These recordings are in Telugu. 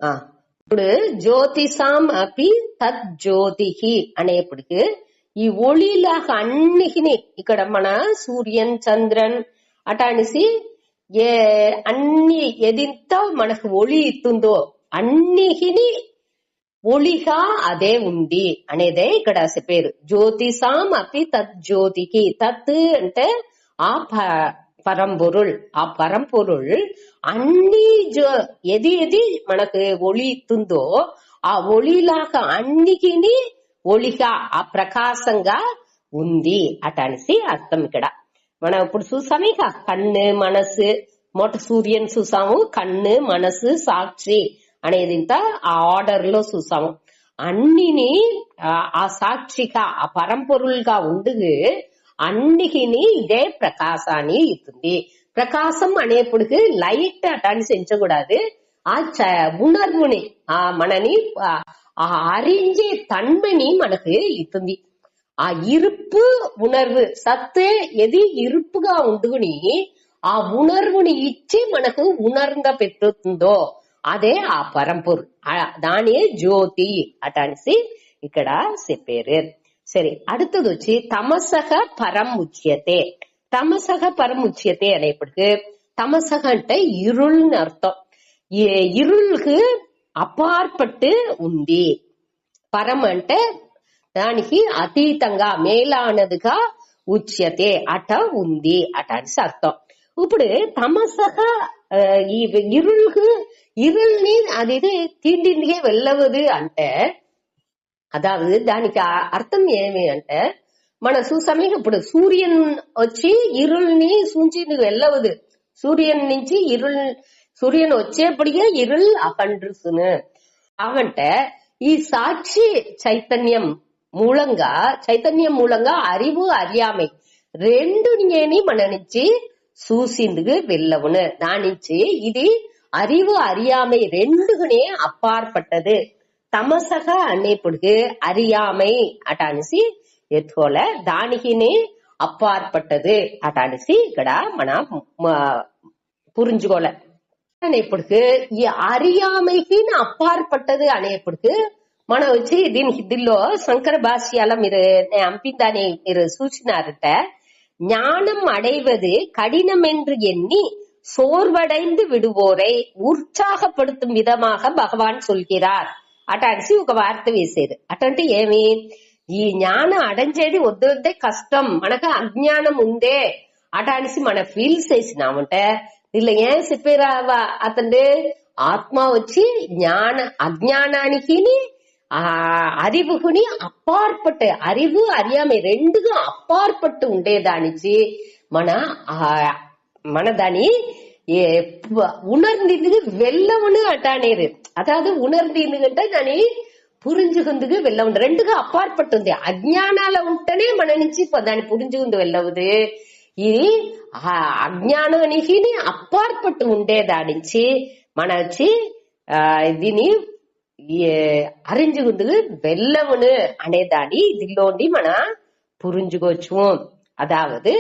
ఇప్పుడు జ్యోతిషాం అపి తత్ జ్యోతిహి అనేప్పటికి ఈ ఒళిలాగా అన్నిటిని ఇక్కడ మన సూర్యన్ చంద్రన్ అటానిసి ఏ అన్ని ఎదింత మనకు ఒళి ఇస్తుందో అన్నిటిని ఒళిగా అదే ఉంది అనేదే ఇక్కడ చెప్పారు. జ్యోతిషాం అపి తత్ జ్యోతికి. తత్ అంటే ఆ పరంపొరుள், ఆ పరంపొరుள் అన్ని ఎది ఎది మనకు ఒళి ఇస్తుందో ఆ ఒళిలాగా అన్నిటిని ఒళిగా ఆ ప్రకాశంగా ఉంది అటనిసి అర్థం. ఇక్కడ మనం ఇప్పుడు చూసాము ఇక కన్ను మనసు మొట్ట సూర్యన్ చూసాము, కన్ను మనసు సాక్షి అనేది ఇంత ఆ ఆర్డర్ లో చూసాము. అన్నిని ఆ సాక్షిగా ఆ పరంపొరులుగా ఉండు అన్నిటిని ఇదే ప్రకాశాన్ని ఇస్తుంది. ప్రకాశం అనేప్పటికి లైట్ అటాన్ని సెంచకూడదు, ఆ ఉణర్వుని ఆ మనని ఆ அறிஞ்சே தன்மைని మనకు ఇస్తుంది. ఆ ఇరుப்பு ఉణర్வு సత్తు ఎది ఇరుపుగా ఉండుకుని ఆ ఉణర్వుని ఇచ్చి మనకు ఉణర్ంద పెట్టుతుందో అదే ఆ పరంపొరు, దాని జ్యోతి అటనిసి ఇక్కడ చెప్పారు. సరే, அடுத்தது వచ్చి తమసహ పరం ఉచ్యతే. తమసహ పరం ఉచ్యతే అనేప్పటికి తమసహ అంటే ఇరుள்ని అర్థం. ఇరుൾക്ക് అపార్పట్టు ఉంది. పరం అంటే దానికి అతీతంగా మేలానదిగా ఉచ్యతే అట ఉంది అటని అర్థం. ఇప్పుడు తమసహ ఈ ఇరుల్ని అది తీండిందిగా వెళ్ళవదు అంటే అదావదు దానికి అర్థం ఏమి అంటే మన చూసామే ఇప్పుడు సూర్యన్ వచ్చి ఇరుల్ని సూచించి వెళ్ళవదు. సూర్యన్ నుంచి సూర్యన్ వచ్చేప్పటికే ఇరుள் అకండ్రుసును అవంటే ఈ సాక్షి చైతన్యం మూలంగా அறிவு அறியாமை రెండుని మన నుంచి చూసిందుకు వెళ్ళవును. దాని నుంచి ఇది அறிவு அறியாமை రెండునే అప్పార్పట్టదు. తమసగ అనేప్పటికి அறியாமை అటానిసి ఎత్తుకోలే, దానికినే అప్పార్పట్టదు అటానిసి ఇక్కడ మన పురించుకోలే. అనేప్పటికి ఈ அறியாமைకి అప్పార్పట్టదు అనేప్పటికి మనం వచ్చి దీనికి హిందీలో శంకర భాష్యాల మీరు అంపిందని మీరు సూచినారట. ஞானம் அடைவது கடினம் என்று எண்ணி சோர்வடைந்து விடுவோரை உற்சாகப்படுத்தும் விதமாக பகவான் சொல்கிறார் అటానిసి ఒక వార్త వేసేది. అటంటే ఏమి, ఈ జ్ఞానం అడంచేది వద్దే కష్టం, మనకు అజ్ఞానం ఉందే అటానిసి మన ఫీల్ చేసినామంటే ఇలా ఏం చెప్పారా అతను ఆత్మ వచ్చి అజ్ఞానానికి அறிவுకుని అప్పార్పట్టు, அறிவு அறியாமை రెండుగా అప్పార్పట్టు ఉండేదానిచి మన దాని உணர்ந்ததுக்கு வெல்லவனு அட்டானேரு. அதாவது உணர்ந்தீங்கంటే దాని పురించుకుందుకు వెళ్ళవుంది, రెండుగా అప్పార్పట్టుంది. అజ్ఞానాల ఉంటేనే మన నుంచి దాన్ని పురించుకుందు వెళ్ళవుదు. ఇది అజ్ఞానానికి అప్పార్పట్టు ఉండేదానించి మన వచ్చి దీని అరించుకుందుకు వెళ్ళవును అనేదాన్ని దీనిలోండి మన పురించుకోవచ్చు. అదావదు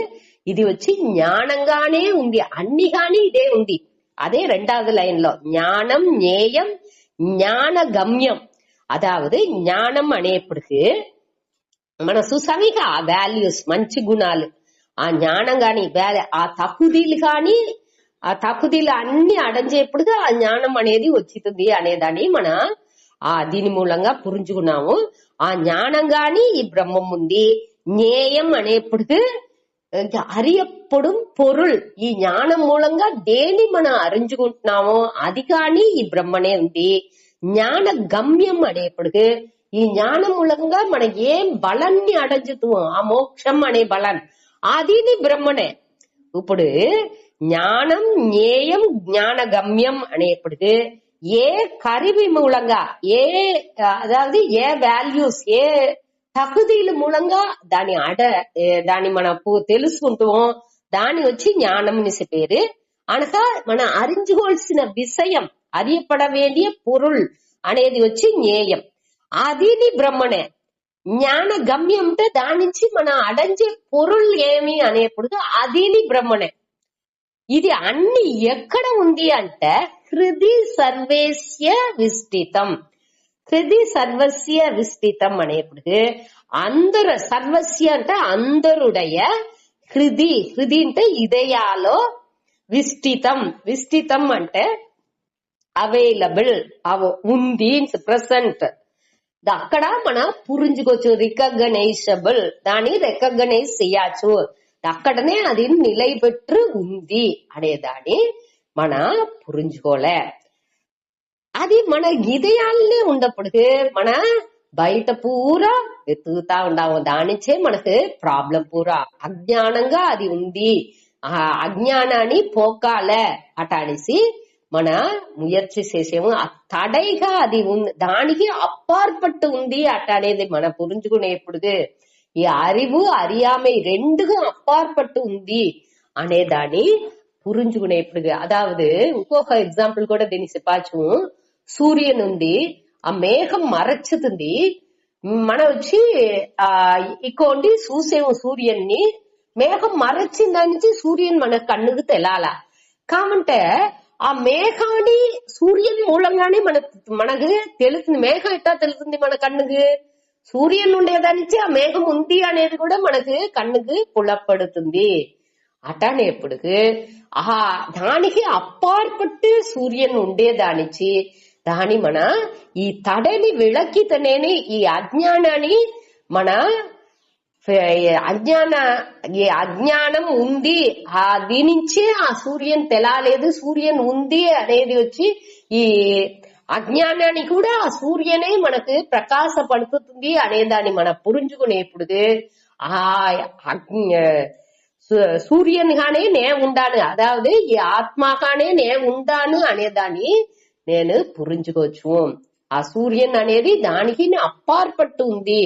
ఇది వచ్చి జ్ఞానంగానే ఉంది, అన్ని గాని ఇదే ఉంది. అదే రెండవది లైన్ లో జ్ఞానం జ్ఞేయం జ్ఞాన గమ్యం. అదావదు జ్ఞానం అనేప్పటికి మన సుసమిక ఆ వాల్యూస్ మంచి గుణాలు ఆ జ్ఞానం గాని ఆ తకుదీలు గాని ఆ తకుదీలు అన్ని అడంచేప్పుడు ఆ జ్ఞానం అనేది వచ్చింది అనేదాన్ని మన దీని మూలంగా పురించుకున్నాము. ఆ జ్ఞానం గాని ఈ బ్రహ్మం ఉంది. జ్ఞేయం అనేప్పటికి அறியப்படும் பொருள், ఈ జ్ఞానం మూలంగా దేని మనం అరించుకుంటున్నామో అది కాని ఈ బ్రహ్మనే ఉంది. జ్ఞాన గమ్యం అనేప్పటికి ఈ జ్ఞానం మూలంగా మనం ఏం బలాన్ని అడంచుతామో ఆ మోక్షం అనే బలాన్ని అది బ్రహ్మనే. ఇప్పుడు జ్ఞానం జ్ఞేయం జ్ఞాన గమ్యం అనేప్పటికి ఏ కరివి మూలంగా అதாவது ఏ వాల్యూస్ ఏ తకుదీల మూలంగా దాన్ని మనం తెలుసుకుంటామో దాని వచ్చి జ్ఞానం అనేసి పేరు. అనగా మనం అరించుకోవాల్సిన విషయం, அறியப்பட வேண்டிய பொருள் అనేది వచ్చి జ్ఞేయం, అది బ్రహ్మనే. జ్ఞాన గమ్యం అంటే దాని నుంచి మనం అడంచే పొరుள் ఏమి అనేప్పుడు అది బ్రహ్మనే. ఇది అన్ని ఎక్కడ ఉంది అంటే హృది సర్వేస్య విష్టితం. హృది సర్వస్య విష్టితం అనేప్పుడు అందరు, సర్వస్య అంటే అందరుடைய, హృది హృది అంటే ఇదయాలో, విష్టితం విష్టితం అంటే అవైలబుల్, ఉంది, ప్రెసెంట్. అక్కడ మన పురించుకోవచ్చు. రికగ్నైజబుల్, దాన్ని రికగ్నైజ్ చేయచ్చు. అక్కడనే అది నిలబెట్టు ఉంది అనేదాన్ని మన పురించుకోలే. అది మన ఇదయాలనే ఉన్నప్పుడు మన బయట పూరా వెతుకుతా ఉండాము. దానిచే మనకు ప్రాబ్లం పూరా అజ్ఞానంగా అది ఉంది. ఆ అజ్ఞానాన్ని పోకాలే అటానేసి మన ముయற்சி చేసేము. ఆ తడైగా అది ఉంది, దానికి అప్పార్పట్టు ఉంది అట అనేది మన పురించుకునేప్పుడు ఈ அறிவு அறியாமை ரெண்டுக்கும் అప్పార్పట్టు ఉంది అనేదాన్ని పురించుకునేప్పుడు. అదావదు ఇంకొక ఎగ్జాంపుల్ కూడా దీన్ని చెప్పచ్చు. సూర్యుని నుండి ఆ మేఘం మరచుతుంది, మనం వచ్చి ఇకోండి చూసేము సూర్యున్ని. మేఘం మరచిన దాని నుంచి సూర్యుని మన కన్నుకు తెలాల. కామంటే ఆ మేఘాన్ని సూర్యుని మూలంగానే మనకు తెలుస్తుంది. మేఘం ఎట్టా తెలుస్తుంది మన కన్నుకు? సూర్యుని ఉండేదానికి ఆ మేఘం ఉంది అనేది కూడా మనకు కన్నుకు పులపడుతుంది. అటనేప్పుడు దానికి అప్పార్పట్టు సూర్యుని ఉండేదానిచి దాని మన ఈ తడని విளக்கிతనేని ఈ అజ్ఞానాన్ని మన అజ్ఞానం ఉంది, దీని నుంచే ఆ సూర్యుని తెలాలేదు, సూర్యుని ఉంది అనేది వచ్చి ఈ అజ్ఞానాన్ని కూడా ఆ సూర్యనే మనకు ప్రకాశపడుతుంది అనేదాన్ని మన పురించుకునేప్పుడు ఆ సూర్యునిగానే నే ఉండాను, అదావదు ఈ ఆత్మగానే నే ఉండాను అనేదాన్ని నేను పురించుకోవచ్చు. ఆ సూర్యుని అనేది దానికి అప్పార్పట్టు ఉంది,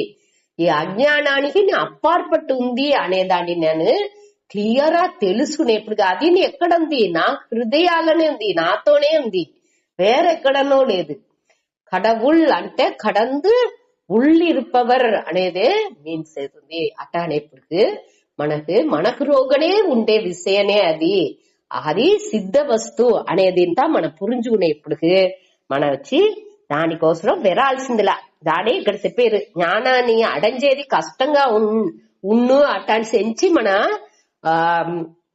ఈ అజ్ఞానానికి అప్పార్పట్టు ఉంది అనేదాన్ని నేను క్లియర్ గా తెలుసుకునేప్పుడు అది ఎక్కడుంది? నా హృదయాలనే ఉంది, నాతోనే ఉంది, వేరెక్కడనో లేదు. కడవుల్ అంటే కడందు ఉళ్ళిరుపవర్ అనేదే మీన్స్ అవుతుంది. అట్ట అనేప్పుడు మనకు రోగనే ఉండే విషయనే అది. అది సిద్ధ వస్తు అనేది మన పురించుకునేప్పుడు మన వచ్చి దానికోసం వెరాల్సిందిలా. దాని ఇక్కడ చెప్పారు, జ్ఞానాన్ని అడంజేది కష్టంగా ఉన్ను అటాన్ని సెంచి మన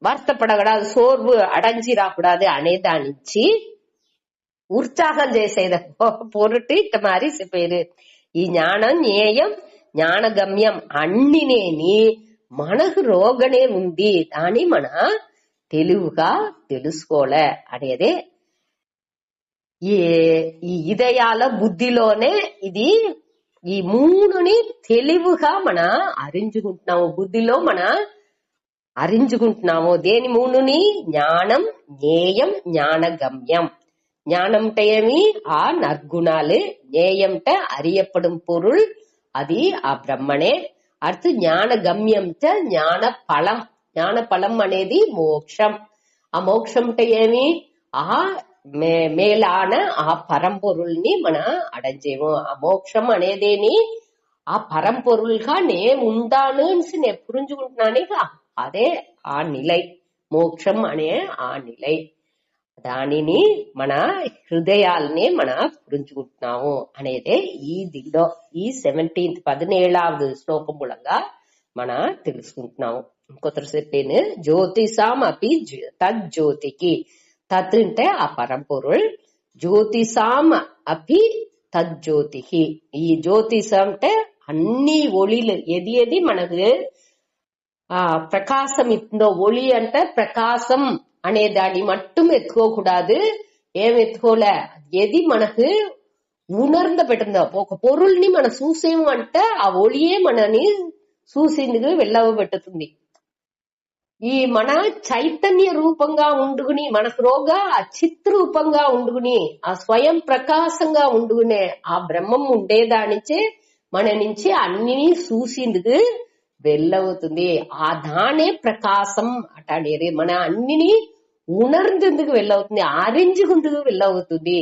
వర్తపడగడాదు, సోర్వు అడంచి రాకూడదు అనే దాని నుంచి ఉత్సాహం చేసేది పొరుటి ఇట్ట మారి చెప్పారు. ఈ జ్ఞానం జ్ఞేయం జ్ఞానగమ్యం అన్నినేని మనకు రోగనే ఉంది, దాని మన తెలివిగా తెలుసుకోలే అనేదే. ఈ ఇదయాల బుద్ధిలోనే ఇది ఈ మూడుని తెలివిగా మన అరించుకుంటున్నాము, బుద్ధిలో మన అరించుకుంటున్నాము. దేని మూడుని? జ్ఞానం జ్ఞేయం జ్ఞానగమ్యం. ஞானம்ட்ட ஏமி ஆ நற்குணாலு, ஞேயம்ட்ட அறியப்படும் பொருள் అది ఆ బ్రహ్మనే. అర్థ జ్ఞాన గమ్యంట జ్ఞాన ఫలం. జ్ఞాన ఫలం అనేది మోక్షం. ఆ మోక్షంట ఏమి? ఆ మేలాన ఆ పరంపొరుల్ని మన అడంజేము. ఆ మోక్షం అనేదేని ఆ పరంపొరుల్గా నే ఉండాను నే పురించుకుంటున్నానే, అదే ఆ నిలై, మోక్షం అనే ఆ నిలై. దానిని మన హృదయాల్ని మన పురించుకుంటున్నాము అనేదే ఈ దిల్లో ఈ 17th 17వ శ్లోకం మూలంగా మన తెలుసుకుంటున్నాము. ఇంకొకరు చెప్పేను, జ్యోతిషాం అపి తజ్జ్యోతికి. తత్ అంటే ఆ పరంపొరుల్, జ్యోతిషాం అపి తజ్జ్యోతికి. ఈ జ్యోతిషం అంటే అన్ని ఒళిలు, ఏది మనకు ప్రకాశం ఇస్తుందో. ఒళి అంటే ప్రకాశం అనే దాన్ని మట్టుం ఎత్తుకోకూడదు. ఏం ఎత్తుకోలే, ఏది మనకు ఉణర్ந்த పెట్టుందో. ఒక పొరుల్ని మనం చూసేము అంటే ఆ ఒళియే మనని చూసేందుకు వెళ్ళబెట్టుతుంది. ఈ మన చైతన్య రూపంగా ఉండుకుని, మనకు రోగా ఆ చిత్ రూపంగా ఉండుకుని, ఆ స్వయం ప్రకాశంగా ఉండుకునే ఆ బ్రహ్మం ఉండేదానిచే మన నుంచి అన్ని చూసేందుకు వెళ్ళవుతుంది. ఆ దానే ప్రకాశం అటాడేది. మన అన్నిని ఉణర్ందుకు వెళ్ళవుతుంది, ఆరించుకుందుకు వెళ్ళవుతుంది.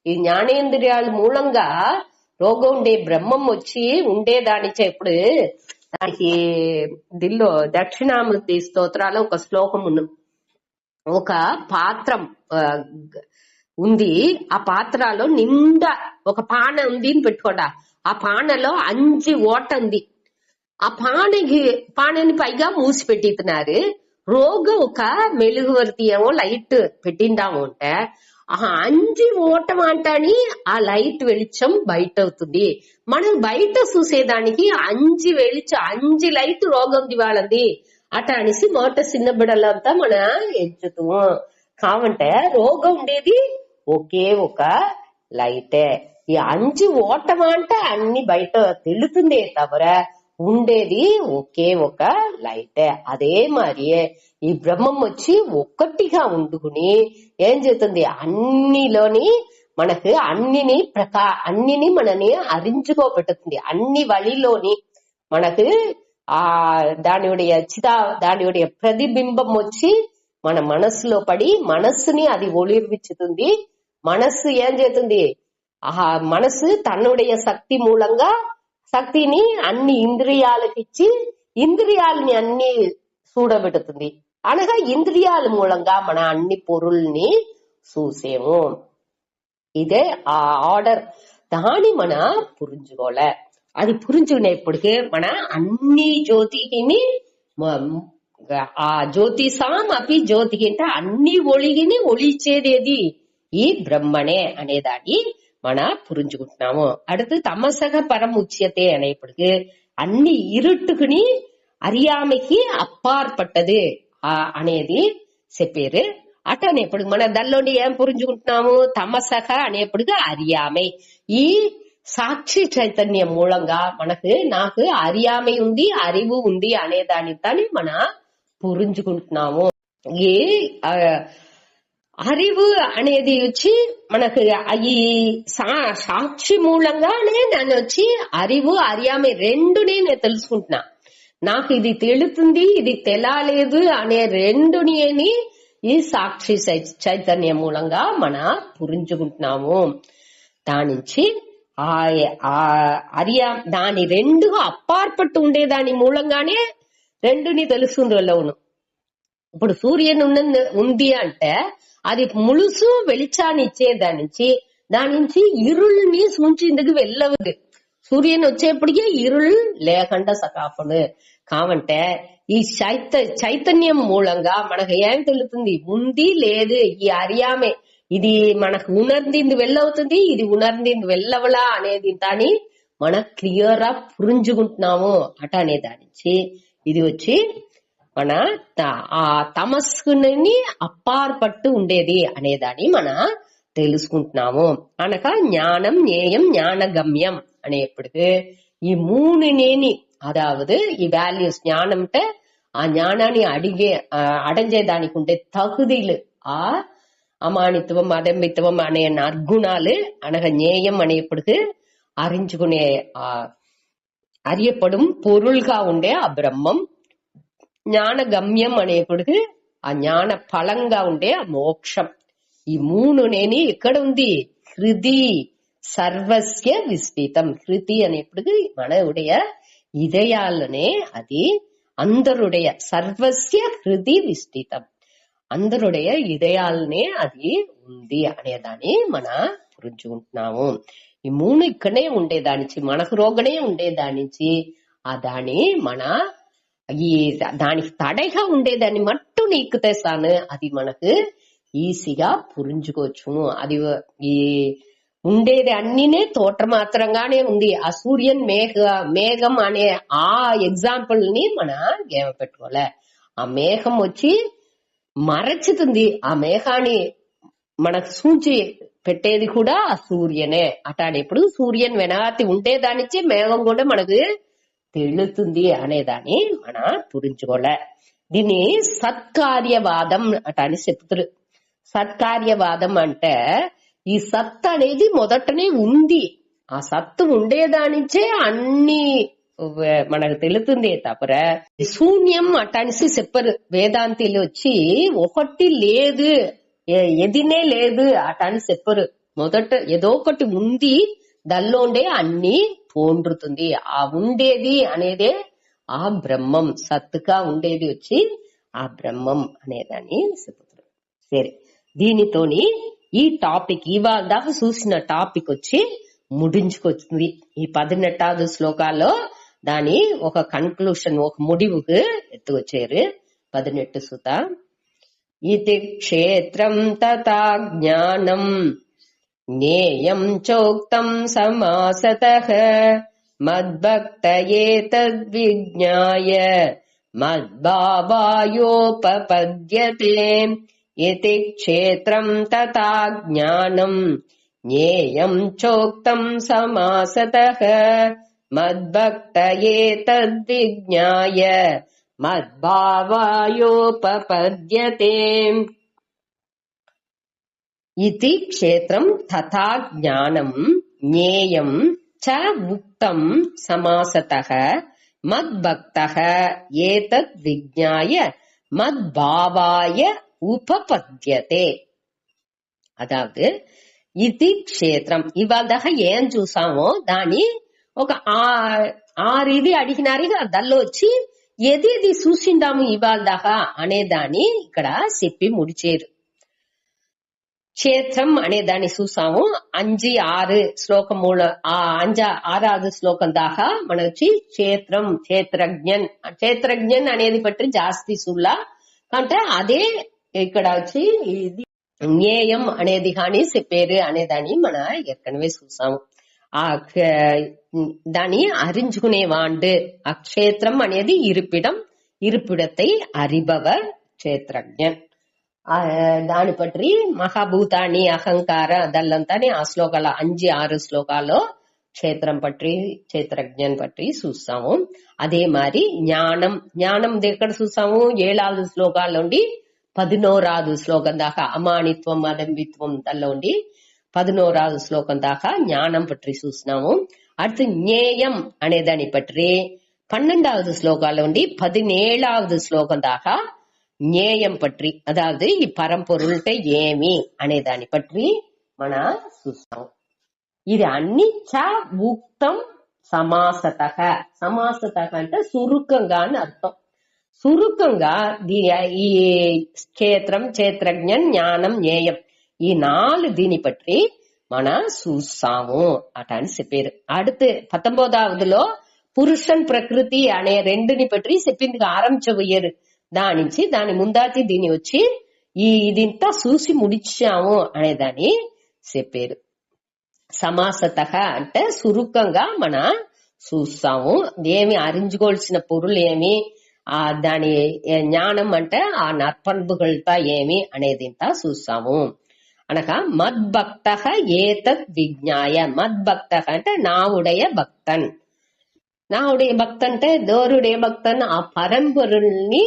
ఈ జ్ఞానేంద్రియాల మూలంగా రోగం ఉండే బ్రహ్మం వచ్చి ఉండేదానిచే. ఇప్పుడు దానికి దిల్లో దక్షిణామూర్తి స్తోత్రాలు ఒక శ్లోకం ఉన్న, ఒక పాత్రం ఉంది. ఆ పాత్రలో నిండా ఒక పాన ఉంది అని పెట్టుకోండా. ఆ పానలో 5 ఓట ఉంది. ఆ పానని పైగా మూసి పెట్టిస్తున్నారు. రోగ ఒక మెలుగువర్తి ఏమో లైట్ పెట్టిందాము అంటే ఆ 5 ఓటం అంటని ఆ లైట్ వెలిచం బయట అవుతుంది. మనం బయట చూసేదానికి 5 వెలిచం 5 లైట్ రోగం దివాళంది అట అనేసి మోట చిన్న బిడ్డలంతా మన ఎంచుతాము. కావంటే రోగం ఉండేది ఒకే ఒక లైటే. ఈ 5 ఓటం అంటే అన్ని బయట తెలుతుందే తవర ఉండేది ఒకే ఒక లైటే. అదే మారియే ఈ బ్రహ్మం వచ్చి ఒక్కటిగా ఉండుకుని ఏం చేస్తుంది, అన్నిలోని మనకు అన్నిని మనని అరించుకోబెట్టుతుంది. అన్ని వழிలోని మనకు ఆ దానియుடைய ప్రతిబింబం వచ్చి మన మనస్సులో పడి మనస్సుని అది ఒళిర్విచ్చుతుంది. మనస్సు ఏం చేస్తుంది, ఆ మనస్సు తన్నుடைய శక్తి మూలంగా శక్తిని అన్ని ఇంద్రియాలకు ఇచ్చి ఇంద్రియాలని అన్ని చూడబెడుతుంది. అనగా ఇంద్రియాల మూలంగా మన అన్ని పొరుల్ని చూసేము. ఇదే ఆ ఆర్డర్. దాని మన పురించుకోలే. అది పురించుకునేప్పటికే మన అన్ని జ్యోతికిని ఆ జ్యోతిసాం అపి జ్యోతికి అంటే అన్ని ఒళిగిని ఒళిచేదేది ఈ బ్రహ్మనే అనేదాన్ని మన పురించుకుంటున్నాము. அடுத்து తమసగ పరముచ్యతే అనేప్పటికి అన్ని ఇరుట్టుకుని అరియామెకి అప్పార్పట్టది అనేది చెప్పారు. అట అనేప్పుడు మన దానిలోని ఏం పురించుకుంటున్నాము, తమసగ అనేప్పటికి అరియామె. ఈ సాక్షి చైతన్యం మూలంగా నాకు అరియామె ఉంది, అరివు ఉంది అనే దాని మన పురించుకుంటున్నాము. ఈ అరివు అనేది వచ్చి మనకు ఈ సాక్షి మూలంగానే నన్ను వచ్చి అరివు అరియామె రెండునే నేను తెలుసుకుంటున్నా. నాకు ఇది తెలుతుంది, ఇది తెలాలేదు అనే రెండుని ఈ సాక్షి చైతన్యం మూలంగా మన పురించుకుంటున్నాము. దానించి దాని రెండుగా అప్పార్పట్టు ఉండేదాని మూలంగానే రెండుని తెలుస్తుంది వాళ్ళవును. ఇప్పుడు సూర్యుని ఉంది అంటే అది ములుసు వెలిచాన్ని ఇచ్చేదాని నుంచి ఇరుల్ని సూచిందుకు వెళ్ళవదు. సూర్యుని వచ్చేప్పటికే ఇరుள் లేకుండా సకాపడు. కావంటే ఈ చైతన్యం మూలంగా మనకు ఏం తెలుస్తుంది, ఉంది లేదు ఈ అరియామే. ఇది మనకు ఉణర్ందింది వెళ్ళవుతుంది, ఇది ఉణర్ందింది వెళ్ళవలా అనేది దాన్ని మనం క్లియర్ గా పురించుకుంటున్నాము అట అనే దానించి ఇది వచ్చి మన ఆ తమస్సుని అప్పార్పట్టు ఉండేది అనేదాన్ని మన తెలుసుకుంటున్నాము. అనక జ్ఞానం జ్ఞేయం జ్ఞానగమ్యం అనేప్పటికీ ఈ మూడునేని అదావదు ఈ వాల్యూస్ జ్ఞానం అంటే ఆ జ్ఞానాన్ని అడంజేదానికి ఉండే తగుదీలు ఆ అమానిత్వం అదంబిత్వం అనే నర్గుణాలు అనగా జ్ఞేయం అనేప్పటికీ அறிஞ்சுకునే அறியப்படும் பொருள்గా ఉండే ఆ బ్రహ్మం, జ్ఞాన గమ్యం అనేప్పటికి ఆ జ్ఞాన ఫలంగా ఉండే ఆ మోక్షం. ఈ మూడునేని ఎక్కడ ఉంది, హృది సర్వస్య విస్తృతం. హృది అనేప్పటికి మనవుடைய இதயாలనే అది అందరుடைய సర్వస్య హృది విస్తృతం, అందరుடைய இதయాలనే అది ఉంది అనేదాన్ని మన పురించుకుంటున్నాము. ఈ మూడు ఇక్కడనే ఉండేదానించి మనకు రోగనే ఉండేదానించి ఆ దాని మన ఈ దానికి తడగా ఉండేదాన్ని మట్టు నీకుతే సాను అది మనకు ఈజీగా పురించుకోవచ్చు. అది ఈ ఉండేది అన్నినే తోట మాత్రంగానే ఉంది. ఆ సూర్యన్ మేఘం అనే ఆ ఎగ్జాంపుల్ ని మన గేమ పెట్టుకోలే. ఆ మేఘం వచ్చి మరచుతుంది, ఆ మేఘాన్ని మనకు సూచి పెట్టేది కూడా ఆ సూర్యనే. అటాడేప్పుడు సూర్యన్ వెనకాతి ఉండేదానిచ్చి మేఘం కూడా మనకు తెలుతుంది అనేదాన్ని మన పురించుకోలే. దీన్ని సత్కార్యవాదం అట అని చెప్తారు. సత్కార్యవాదం అంటే ఈ సత్ అనేది మొదటనే ఉంది, ఆ సత్తు ఉండేదానించే అన్ని మనకు తెలుతుంది తప్పర శూన్యం అటనిసి చెప్పరు. వేదాంతిలు వచ్చి ఒకటి లేదు ఎదినే లేదు అటని చెప్పరు. మొదట ఏదో ఒకటి ఉంది, దానిలోండే అన్ని తోండ్రుతుంది. ఆ ఉండేది అనేదే ఆ బ్రహ్మం, సత్తుగా ఉండేది వచ్చి ఆ బ్రహ్మం అనేదాన్ని చెప్తారు. సరే, దీనితోని ఈ టాపిక్ ఇవాళ దాకా చూసిన టాపిక్ వచ్చి ముడించుకొచ్చింది. ఈ 18వ శ్లోకాల్లో దాని ఒక కన్క్లూషన్, ఒక ముడివుకు ఎత్తుకొచ్చారు. 18 సుత. ఇది క్షేత్రం తథా జ్ఞానం జ్ఞేయం చోక్తం సమాసతః మద్భక్తయే తద్విజ్ఞాయ మద్భావాయోపపద్యతే. ఇతి క్షేత్రం తథా జ్ఞానం జ్ఞేయం చోక్తం సమాసతః మద్భక్తయే తద్విజ్ఞాయ మద్భావాయోపపద్యతే. ఇతి క్షేత్రం తథా జ్ఞానం జ్ఞేయం చ ఉక్తం సమాసతః మద్భక్తః ఏతద్ విజ్ఞాయ మద్భావాయ ఉపపద్యతే. అதாவது ఇది క్షేత్రం ఇవాళ దాకా ఏం చూసామో దాని ఒక 6 ఇది అడిగినారు. దానిలో వచ్చి ఏది చూసిండాము ఇవాళ దాకా అనే దాన్ని ఇక్కడ చెప్పి ముడిచేరు. క్షేత్రం అనే దాన్ని చూసాము. 5, 6 శ్లోకం 6వ శ్లోకం దాకా మన వచ్చి క్షేత్రం క్షేత్రజ్ఞన్ క్షేత్రజ్ఞన్ అనేది పట్టి జాస్తి సుల్లా అంటే అదే ఇక్కడ వచ్చి ఇది జ్ఞేయం అనేది కానీ చెప్పేరు అనేదాన్ని మన ఏற்கனவே చూసాము. ఆ దాన్ని அறிஞ்சுకునేవాండు. ఆ క్షేత్రం అనేది இருப்பிடத்தை அறிபவர் క్షేత్రజ్ఞன். దాని పట్టి మహాభూతాన్ని అహంకార అదల్లంతానే ఆ శ్లోకాల 5, 6 శ్లోకాల్లో క్షేత్రం పట్టి క్షేత్రజ్ఞన్ పట్టి చూస్తాము. అదే మరి జ్ఞానం ఎక్కడ చూస్తాము? 7వ శ్లోకాల్లో ఉండి 11వ శ్లోకం దాకా అమానిత్వం అదంబిత్వం దానిలో ఉండి 11వ శ్లోకం దాకా జ్ఞానం పట్టి చూస్తున్నాము. அடுத்து జ్ఞేయం అనే దాన్ని పట్టి 12వ శ్లోకాల్లో ఉండి 17వ శ్లోకం దాకా జ్ఞేయం పற்றி అதாவது ఈ పరంపొరులంటే ఏమి అనే దాన్ని పற்றி మన చూస్తాం. ఇది అన్ని చ ఉక్తం సమాసతః. సమాసతః అంటే సురుకంగా అని అర్థం. సురుకంగా ఈ క్షేత్రం క్షేత్రజ్ఞన్ జ్ఞానం జ్ఞేయం ఈ 4 దీని పற்றி మన చూస్తాము అట అని చెప్పారు. அடுத்து 19వదిలో పురుషన్ ప్రకృతి అనే 2ని పற்றி చెప్పింది ఆరంభించబోయారు. దాని నుంచి దాని ముందాతి దీని వచ్చి ఇదింతా చూసి ముడిచాము అనేదాన్ని చెప్పారు. సమాసతః అంటే సురుకంగా మన చూస్తాము. ఏమి அறிஞ்சுకోవాల్సిన పొరులు ఏమి, దాని జ్ఞానం అంటే ఆ నற்பண்புகள்తా ఏమి అనేదింతా చూస్తాము అనగా మద్భక్తః ఏతద్ విజ్ఞాయ. మద్భక్తః అంటే నావుடைய భక్తన్. నావుடைய భక్తన్ అంటే దోరుடைய భక్తన్ ఆ పరంపొరుల్ని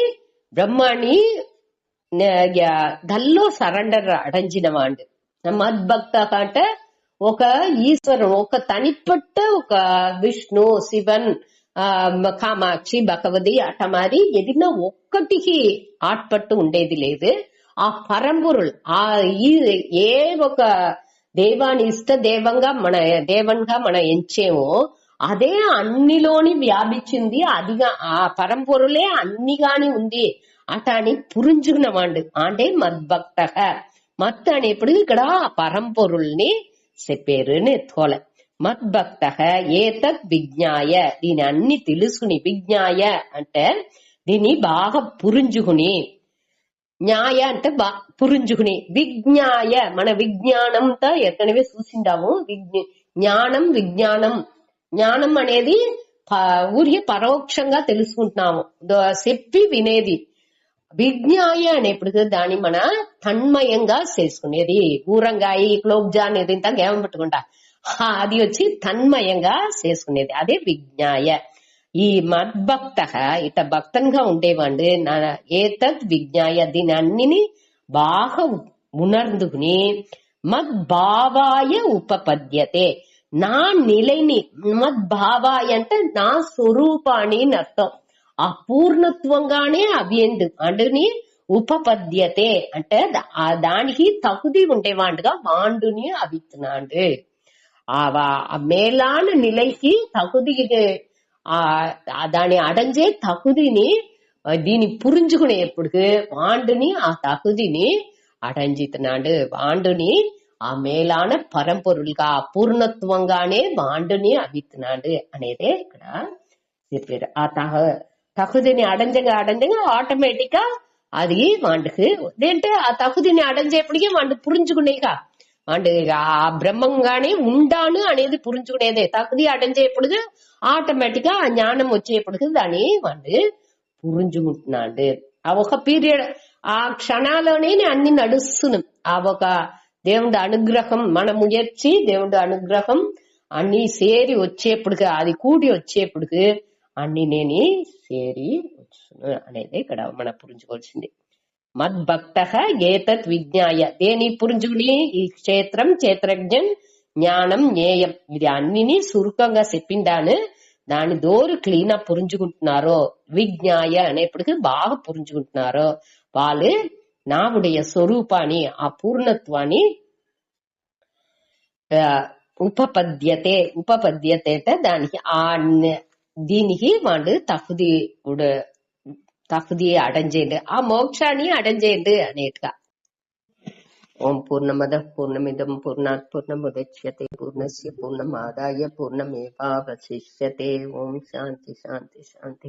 బ్రహ్మాన్ని దల్లో సరెండర్ అడంచిన వాడు. మద్భక్త అంటే ఒక ఈశ్వరుడు, ఒక తనిపట్ట ఒక విష్ణు శివన్ కామాక్షి భగవతి అట మరి ఏదైనా ఒక్కటికి ఆట్పట్టు ఉండేది లేదు. ఆ పరంపొరులు ఏ ఒక దేవాన్ని ఇష్ట దేవంగా మన ఎంచేమో అదే అన్నిలోని వ్యాపించింది. అదిగా ఆ పరంపొరులే అన్నిగాని ఉంది అట అని పురించుకున్నవాడు అంటే మద్భక్త. మత్ అనేప్పుడు ఇక్కడ పరంపొరుల్ని చెప్పారు తోల. మద్భక్త ఏతత్ విజ్ఞాయ దీని అన్ని తెలుసుకుని, విజ్ఞాయ అంటే దీన్ని బాగా పురించుకుని, న్యాయ అంటే పురించుకుని, విజ్ఞాయ మన విజ్ఞానంతో ఏற்கனவே చూసిండాము. జ్ఞానం విజ్ఞానం జ్ఞానం అనేది ఊరికే పరోక్షంగా తెలుసుకుంటున్నాము, చెప్పి వినేది. విజ్ఞాయ అనేప్పుడు దాన్ని మన తన్మయంగా చేసుకునేది. ఊరంగాయి క్లోబ్జాన్ ఏదింతా గేవం పెట్టుకుంటా అది వచ్చి తన్మయంగా చేసుకునేది, అదే విజ్ఞాయ. ఈ మద్భక్త ఇట భక్తంగా ఉండేవాడు ఏతద్ విజ్ఞాయ దీని అన్నిని బాగా ఉణర్ந்துకుని మద్భావాయ ఉపపద్యతే నా నిలైని. మద్భావాయ అంటే నా స్వరూపాన్ని అర్థం. ఆ పూర్ణత్వంగానే అవ్యందు అండుని ఉపపద్యతే అంటే దానికి తగుది ఉండేవాడుగా వాండుని అవిత్తున్నాడు. ఆ మేలాన నిలైకి తగుది దాని అడంజే తగుదిని దీని పురించుకునే ఎప్పుడు వాండుని ఆ తగుదిని అడంజితున్నాడు. వాండుని ఆ మేలాన పరంపొరులుగా పూర్ణత్వంగానే వాండుని అవిత్తున్నాడు అనేదే ఇక్కడ చెప్పారు. ఆ தகுதிని அடைஞ்சங்க ஆட்டோமேட்டிக்கா అది వాండుకు ఏంటంటే ఆ తగుదిని అడంచేపటికి వాడు పురించుకునేగా వాడు ఆ బ్రహ్మంగానే ఉండాను అనేది పురించుకునేదే. తగుది అడంచేపటికి ఆటోమేటిక్ గా ఆ జ్ఞానం వచ్చేపటికి దాన్ని వాడు పురించుకుంటున్నాడు. ఆ ఒక పీరియడ్ ఆ క్షణాల్లోనే అన్ని నడుస్తున్నాం. ఆ ఒక దేవుడి అనుగ్రహం మన ముయర్చి దేవుడి అనుగ్రహం అన్ని సేరి వచ్చేప్పటికి అది కూడి వచ్చేప్పటికి అన్ని నేను సేరి వచ్చును అనేది ఇక్కడ మనం పురించుకోవాల్సింది. మద్భక్త ఏతత్ విజ్ఞాయ దేని పురించుకుని ఈ క్షేత్రం క్షేత్రజ్ఞం జ్ఞానం జ్ఞేయం ఇది అన్నిని సురుకంగా చెప్పిండాను. దాని దోరు క్లీన్ అప్ పురించుకుంటున్నారో విజ్ఞాయ అనేప్పటికీ బాగా పురించుకుంటున్నారో వాళ్ళు నావుடைய స్వరూపాన్ని ఆ పూర్ణత్వాన్ని ఉపపద్యతే దానికి ఆ దీనికి వాడు తగుది అడంచేయండి ఆ మోక్షాన్ని అడంచేయండి అనేట్టుగా. ఓం పూర్ణమద పూర్ణమిదం పూర్ణాత్ పూర్ణముదచ్యతే పూర్ణస్య పూర్ణమాదాయ పూర్ణమేవావశిష్యతే. ఓం శాంతి శాంతి శాంతి.